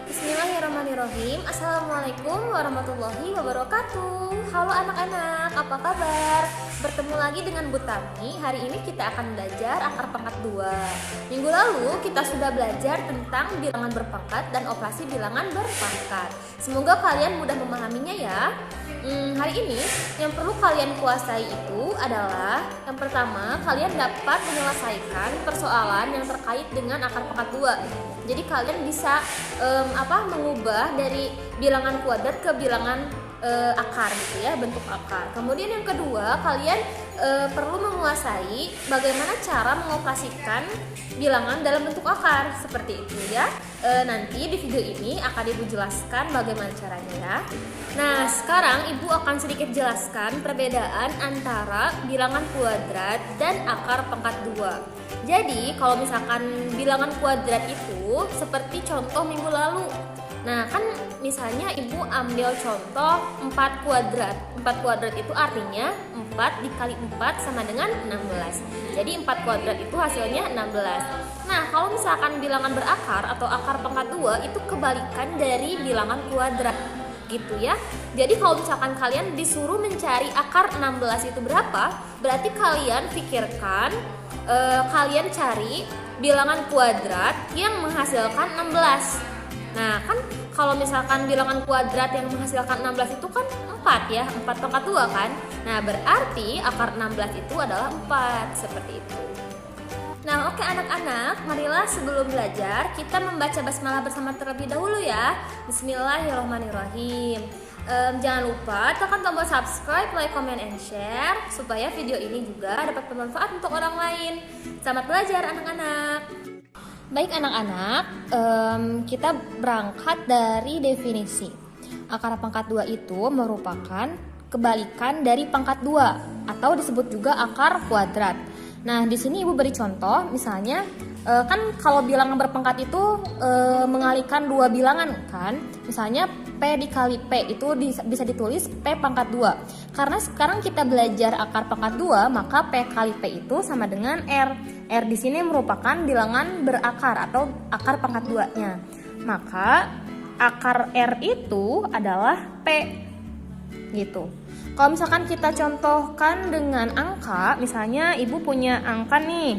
Bismillahirrahmanirrahim. Assalamualaikum warahmatullahi wabarakatuh. Halo anak-anak, apa kabar? Bertemu lagi dengan Bu Tami. Hari ini kita akan belajar akar pangkat 2. Minggu lalu kita sudah belajar tentang bilangan berpangkat dan operasi bilangan berpangkat. Semoga kalian mudah memahaminya ya. Hari ini yang perlu kalian kuasai itu adalah yang pertama, kalian dapat menyelesaikan persoalan yang terkait dengan akar pangkat 2. Jadi kalian bisa mengubah dari bilangan kuadrat ke bilangan akar gitu ya, bentuk akar. Kemudian yang kedua, kalian perlu menguasai bagaimana cara mengoperasikan bilangan dalam bentuk akar seperti itu ya. Nanti di video ini akan Ibu jelaskan bagaimana caranya ya. Nah, sekarang Ibu akan sedikit jelaskan perbedaan antara bilangan kuadrat dan akar pangkat 2. Jadi, kalau misalkan bilangan kuadrat itu seperti contoh minggu lalu. Nah, kan misalnya Ibu ambil contoh 4 kuadrat. 4 kuadrat itu artinya 4 dikali 4 sama dengan 16. Jadi 4 kuadrat itu hasilnya 16. Nah, kalau misalkan bilangan berakar atau akar pangkat 2 itu kebalikan dari bilangan kuadrat gitu ya. Jadi kalau misalkan kalian disuruh mencari akar 16 itu berapa, berarti kalian pikirkan kalian cari bilangan kuadrat yang menghasilkan 16. Nah, kan kalau misalkan bilangan kuadrat yang menghasilkan 16 itu kan 4 ya, 4 pangkat 2 kan. Nah, berarti akar 16 itu adalah 4, seperti itu. Nah, oke anak-anak, marilah sebelum belajar kita membaca basmalah bersama terlebih dahulu ya. Bismillahirrahmanirrahim. Jangan lupa tekan tombol subscribe, like, comment, and share supaya video ini juga dapat bermanfaat untuk orang lain. Selamat belajar anak-anak. Baik anak-anak, kita berangkat dari definisi. Akar pangkat 2 itu merupakan kebalikan dari pangkat 2 atau disebut juga akar kuadrat. Nah, di sini Ibu beri contoh, misalnya kan kalau bilangan berpangkat itu mengalihkan dua bilangan kan. Misalnya P dikali P itu bisa ditulis P pangkat 2. Karena sekarang kita belajar akar pangkat 2, maka P kali P itu sama dengan R. R di sini merupakan bilangan berakar atau akar pangkat 2-nya. Maka akar R itu adalah P. Gitu. Kalau misalkan kita contohkan dengan angka, misalnya Ibu punya angka nih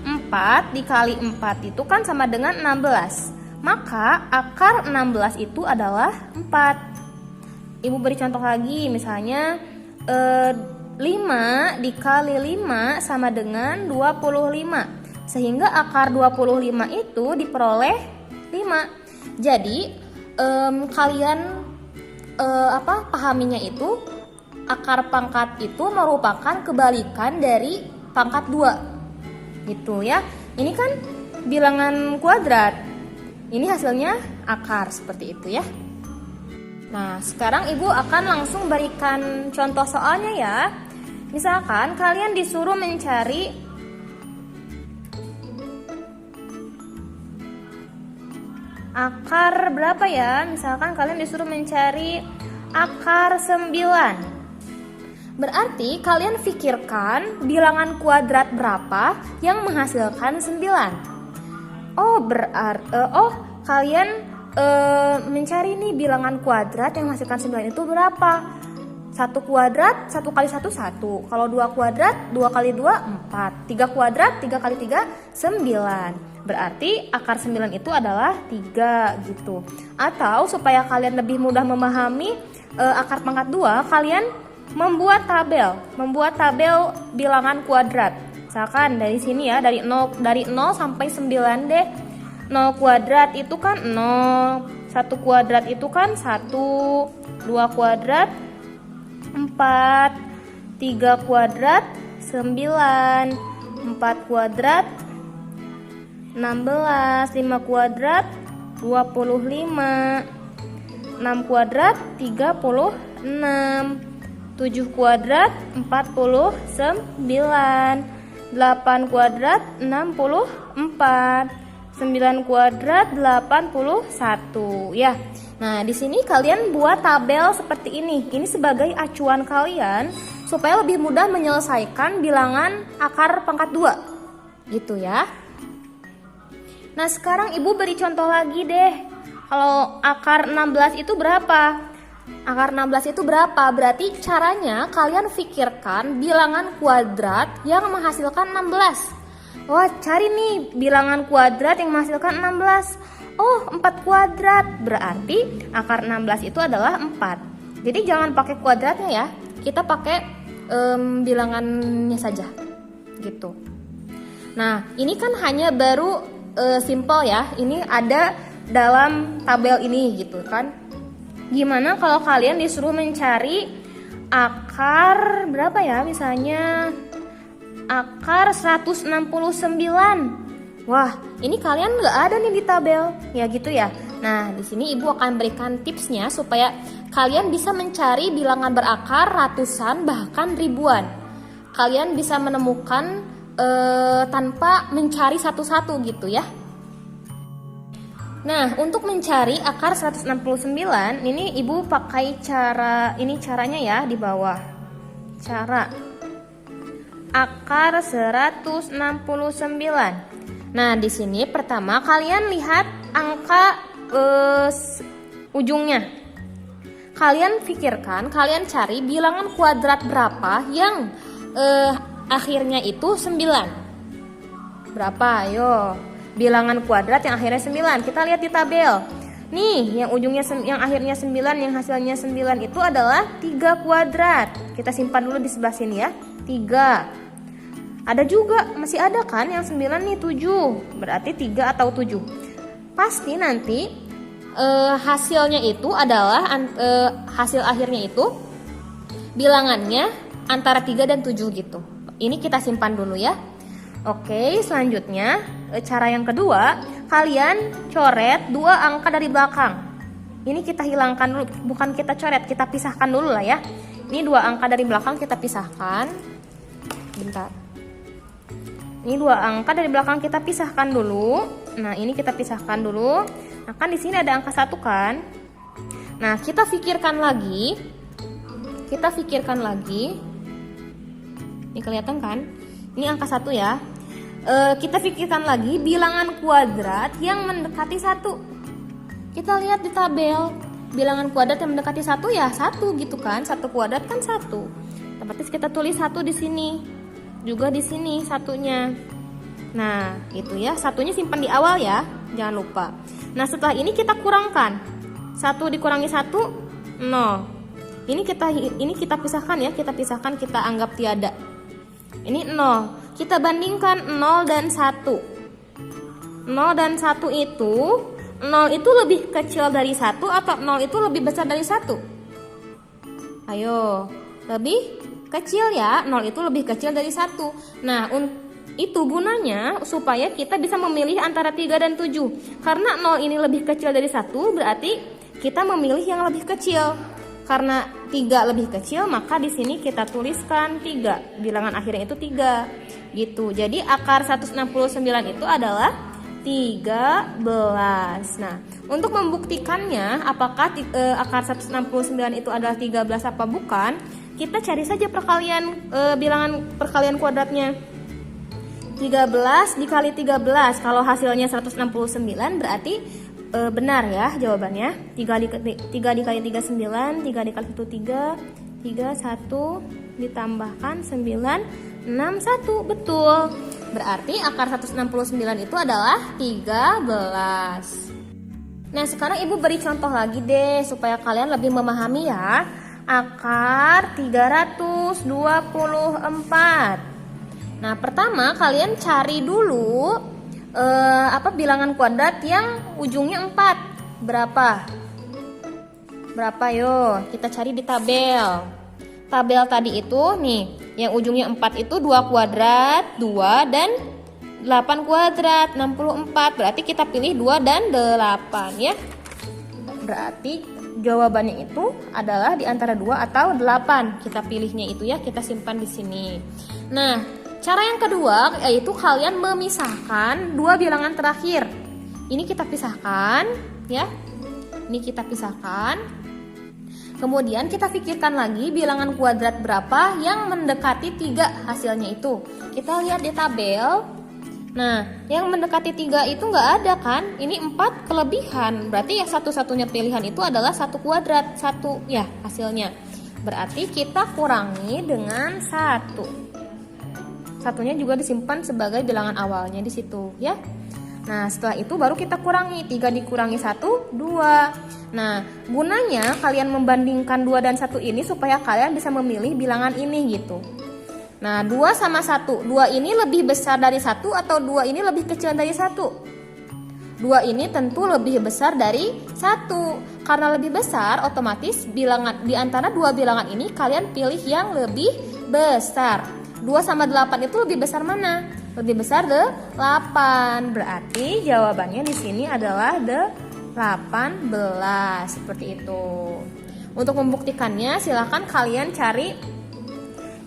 4 dikali 4 itu kan sama dengan 16. Maka akar 16 itu adalah 4. Ibu beri contoh lagi, misalnya 5 dikali 5 sama dengan 25. Sehingga akar 25 itu diperoleh 5. Jadi kalian pahaminya itu akar pangkat itu merupakan kebalikan dari pangkat 2 gitu ya. Ini kan bilangan kuadrat, ini hasilnya akar seperti itu ya. Nah, sekarang Ibu akan langsung berikan contoh soalnya ya. Misalkan kalian disuruh mencari akar berapa ya? Misalkan kalian disuruh mencari akar 9. Berarti kalian pikirkan bilangan kuadrat berapa yang menghasilkan 9. Kalian mencari nih bilangan kuadrat yang menghasilkan 9 itu berapa? 1 kuadrat 1 kali 1 1. Kalau 2 kuadrat 2 kali 2 4. 3 kuadrat 3 kali 3 9. Berarti akar 9 itu adalah 3 gitu. Atau supaya kalian lebih mudah memahami akar pangkat 2, kalian membuat tabel bilangan kuadrat. Misalkan dari sini ya, dari 0 sampai 9 deh. 0 kuadrat itu kan 0, 1 kuadrat itu kan 1, 2 kuadrat 4, 3 kuadrat 9, 4 kuadrat 16, 5 kuadrat 25, 6 kuadrat 36, 7 kuadrat 49, 8 kuadrat 64, 9 kuadrat 81 ya. Nah, di sini kalian buat tabel seperti ini. Ini sebagai acuan kalian supaya lebih mudah menyelesaikan bilangan akar pangkat 2. Gitu ya. Nah, sekarang Ibu beri contoh lagi deh. Kalau akar 16 itu berapa? Akar 16 itu berapa? Berarti caranya kalian pikirkan bilangan kuadrat yang menghasilkan 16. Wah, cari nih bilangan kuadrat yang menghasilkan 16. Oh, 4 kuadrat. Berarti akar 16 itu adalah 4. Jadi jangan pakai kuadratnya ya. Kita pakai bilangannya saja. Gitu. Nah, ini kan hanya baru simple ya. Ini ada dalam tabel ini gitu kan. Gimana kalau kalian disuruh mencari akar berapa ya? Misalnya akar 169. Wah, ini kalian nggak ada nih di tabel. Ya gitu ya. Nah, di sini ibu akan berikan tipsnya supaya kalian bisa mencari bilangan berakar ratusan bahkan ribuan. Kalian bisa menemukan tanpa mencari satu-satu gitu ya. Nah, untuk mencari akar 169, ini ibu pakai caranya ya di bawah. Cara akar 169. Nah, di sini pertama kalian lihat angka ujungnya. Kalian pikirkan, kalian cari bilangan kuadrat berapa yang akhirnya itu 9. Berapa? Ayo. Bilangan kuadrat yang akhirnya 9. Kita lihat di tabel. Nih, yang akhirnya 9, yang hasilnya 9 itu adalah 3 kuadrat. Kita simpan dulu di sebelah sini ya. 3. Ada juga, masih ada kan yang 9 nih 7. Berarti 3 atau 7. Pasti nanti hasilnya itu adalah hasil akhirnya itu bilangannya antara 3 dan 7 gitu. Ini kita simpan dulu ya. Oke, selanjutnya cara yang kedua, kalian coret 2 angka dari belakang. Ini kita hilangkan dulu, bukan kita coret, kita pisahkan dulu lah ya. Ini 2 angka dari belakang kita pisahkan. Bentar. Ini 2 angka dari belakang kita pisahkan dulu. Nah, ini kita pisahkan dulu. Nah, kan di sini ada angka 1 kan? Nah, kita pikirkan lagi. Ini kelihatan kan? Ini angka 1 ya. Kita pikirkan lagi bilangan kuadrat yang mendekati 1. Kita lihat di tabel. Bilangan kuadrat yang mendekati 1 ya 1 gitu kan. 1 kuadrat kan 1. Otomatis kita tulis 1 di sini. Juga di sini satunya. Nah, itu ya. Satunya simpan di awal ya. Jangan lupa. Nah, setelah ini kita kurangkan. 1 dikurangi 1, 0. Ini kita pisahkan ya. Kita anggap tiada. Ini 0. Kita bandingkan 0 dan 1. 0 dan 1 itu, 0 itu lebih kecil dari 1 atau 0 itu lebih besar dari 1? Ayo, lebih kecil ya. 0 itu lebih kecil dari 1. Nah, itu gunanya supaya kita bisa memilih antara 3 dan 7. Karena 0 ini lebih kecil dari 1, berarti kita memilih yang lebih kecil. Karena 3 lebih kecil, maka di sini kita tuliskan 3. Bilangan akhirnya itu 3. Gitu. Jadi akar 169 itu adalah 13. Nah, untuk membuktikannya apakah akar 169 itu adalah 13 apa bukan, kita cari saja bilangan perkalian kuadratnya. 13 dikali 13. Kalau hasilnya 169 berarti benar ya jawabannya. 3 dikali 39, 3 dikali 1 3, 3 1 ditambahkan 9 6 1. Betul. Berarti akar 169 itu adalah 13. Nah, sekarang ibu beri contoh lagi deh supaya kalian lebih memahami ya. Akar 324. Nah, pertama kalian cari dulu bilangan kuadrat yang ujungnya 4. Berapa? Yo, kita cari di tabel. Tabel tadi itu nih, yang ujungnya 4 itu 2 kuadrat, 2 dan 8 kuadrat, 64. Berarti kita pilih 2 dan 8 ya. Berarti jawabannya itu adalah di antara 2 atau 8. Kita pilihnya itu ya, kita simpan di sini. Nah, cara yang kedua yaitu kalian memisahkan 2 bilangan terakhir. Ini kita pisahkan ya. Ini kita pisahkan. Kemudian kita pikirkan lagi bilangan kuadrat berapa yang mendekati 3 hasilnya itu. Kita lihat di tabel. Nah, yang mendekati 3 itu nggak ada kan? Ini 4 kelebihan. Berarti yang satu-satunya pilihan itu adalah 1 kuadrat. 1 ya hasilnya. Berarti kita kurangi dengan 1. Satunya juga disimpan sebagai bilangan awalnya di situ ya. Nah, setelah itu baru kita kurangi. 3 dikurangi 1, 2. Nah, gunanya kalian membandingkan 2 dan 1 ini supaya kalian bisa memilih bilangan ini gitu. Nah, 2 sama 1. 2 ini lebih besar dari 1 atau 2 ini lebih kecil dari 1? 2 ini tentu lebih besar dari 1. Karena lebih besar, otomatis bilangan di antara 2 bilangan ini kalian pilih yang lebih besar. 2 sama 8 itu lebih besar mana? Lebih besar 8. Berarti jawabannya di sini adalah 18. Seperti itu. Untuk membuktikannya silahkan kalian cari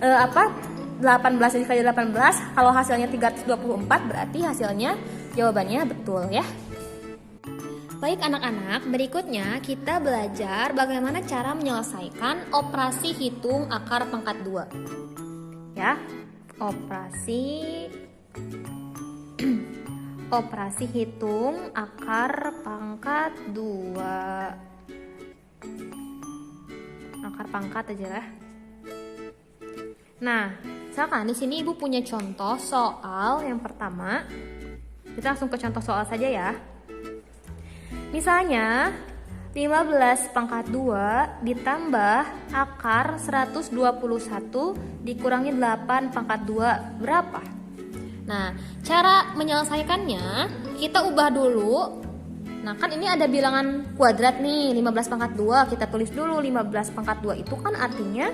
18 dikali 18, kalau hasilnya 324 berarti hasilnya jawabannya betul ya. Baik anak-anak, berikutnya kita belajar bagaimana cara menyelesaikan operasi hitung akar pangkat 2. Ya, operasi hitung akar pangkat 2. Akar pangkat aja lah. Nah, misalkan di sini Ibu punya contoh soal yang pertama. Kita langsung ke contoh soal saja ya. Misalnya 15 pangkat 2 ditambah akar 121 dikurangi 8 pangkat 2 berapa? Nah, cara menyelesaikannya kita ubah dulu. Nah, kan ini ada bilangan kuadrat nih, 15 pangkat 2. Kita tulis dulu 15 pangkat 2 itu kan artinya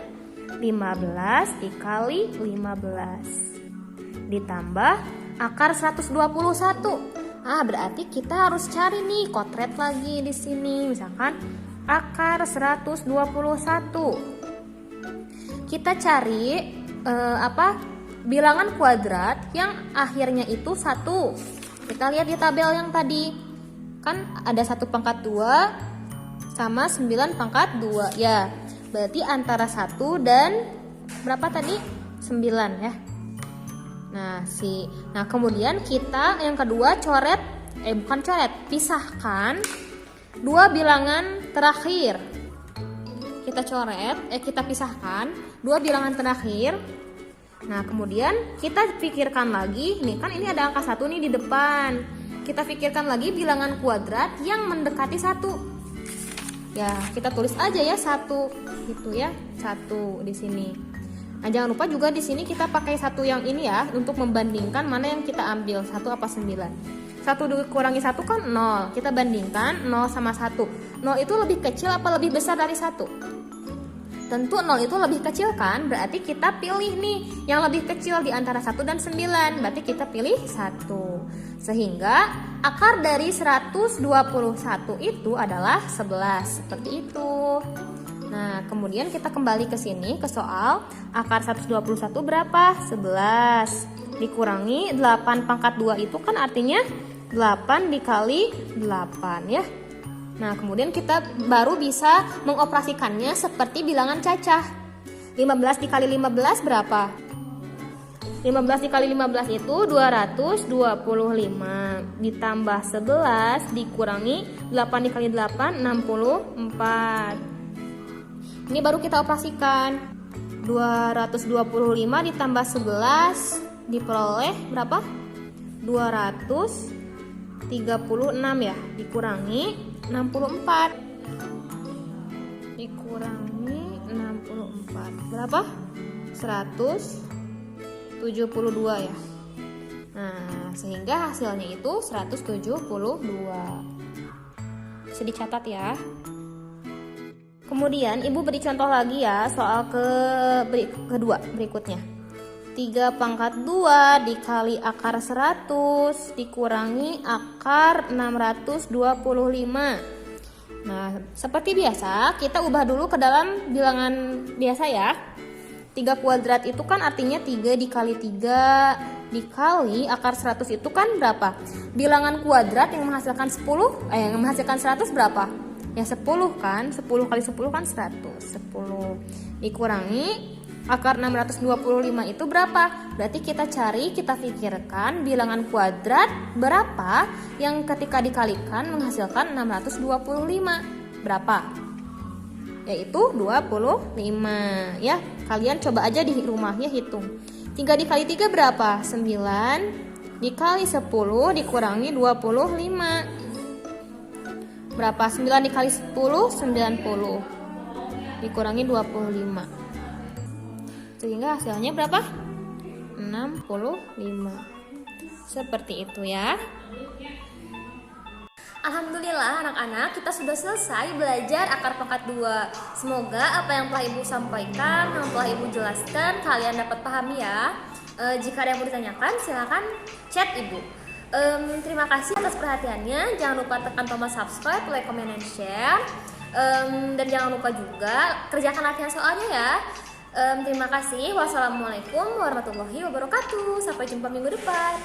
15 dikali 15 ditambah akar 121. Berarti kita harus cari nih kotret lagi di sini. Misalkan akar 121. Kita cari bilangan kuadrat yang akhirnya itu 1. Kita lihat di tabel yang tadi. Kan ada 1 pangkat 2 sama 9 pangkat 2 ya. Berarti antara 1 dan berapa tadi? 9 ya. Nah, kemudian kita yang kedua pisahkan 2 bilangan terakhir. Kita pisahkan 2 bilangan terakhir. Nah, kemudian kita pikirkan lagi, nih kan ini ada angka 1 nih di depan. Kita pikirkan lagi bilangan kuadrat yang mendekati 1. Ya, kita tulis aja ya 1 gitu ya. 1 di sini. Nah, jangan lupa juga di sini kita pakai 1 yang ini ya untuk membandingkan mana yang kita ambil, 1 apa 9. 1 dikurangi 1 kan 0. Kita bandingkan 0 sama 1. 0 itu lebih kecil apa lebih besar dari 1? Tentu 0 itu lebih kecil kan? Berarti kita pilih nih yang lebih kecil di antara 1 dan 9. Berarti kita pilih 1. Sehingga akar dari 121 itu adalah 11. Seperti itu. Nah, kemudian kita kembali ke sini ke soal. Akar 121 berapa? 11. Dikurangi 8 pangkat 2 itu kan artinya 8 dikali 8 ya. Nah, kemudian kita baru bisa mengoperasikannya seperti bilangan cacah. 15 dikali 15 berapa? 15 dikali 15 itu 225 ditambah 11 dikurangi 8 dikali 8 64. Ini baru kita operasikan. 225 ditambah 11 diperoleh berapa? 236 ya, dikurangi 64. Dikurangi 64 berapa? 172 ya. Nah, sehingga hasilnya itu 172. Bisa dicatat ya. Kemudian Ibu beri contoh lagi ya soal kedua berikutnya. 3 pangkat 2 dikali akar 100 dikurangi akar 625. Nah, seperti biasa kita ubah dulu ke dalam bilangan biasa ya. 3 kuadrat itu kan artinya 3 dikali 3 dikali akar 100 itu kan berapa? Bilangan kuadrat yang menghasilkan 100 berapa? Ya 10 kan, 10 kali 10 kan 100. 10 dikurangi Akar 625 itu berapa? Berarti kita pikirkan bilangan kuadrat berapa yang ketika dikalikan menghasilkan 625. Berapa? Yaitu 25 ya. Kalian coba aja di rumahnya hitung. 3 dikali 3 berapa? 9 dikali 10 dikurangi 25. Berapa? 9 dikali 10 90 dikurangi 25. Sehingga hasilnya berapa? 65. Seperti itu ya. Alhamdulillah anak-anak, kita sudah selesai belajar akar pangkat 2. Semoga apa yang telah Ibu sampaikan, yang telah Ibu jelaskan, kalian dapat pahami ya. Jika ada yang mau ditanyakan, silakan chat Ibu. Terima kasih atas perhatiannya. Jangan lupa tekan tombol subscribe, like, comment, and share. Dan jangan lupa juga kerjakan latihan soalnya ya. Terima kasih. Wassalamualaikum warahmatullahi wabarakatuh. Sampai jumpa minggu depan.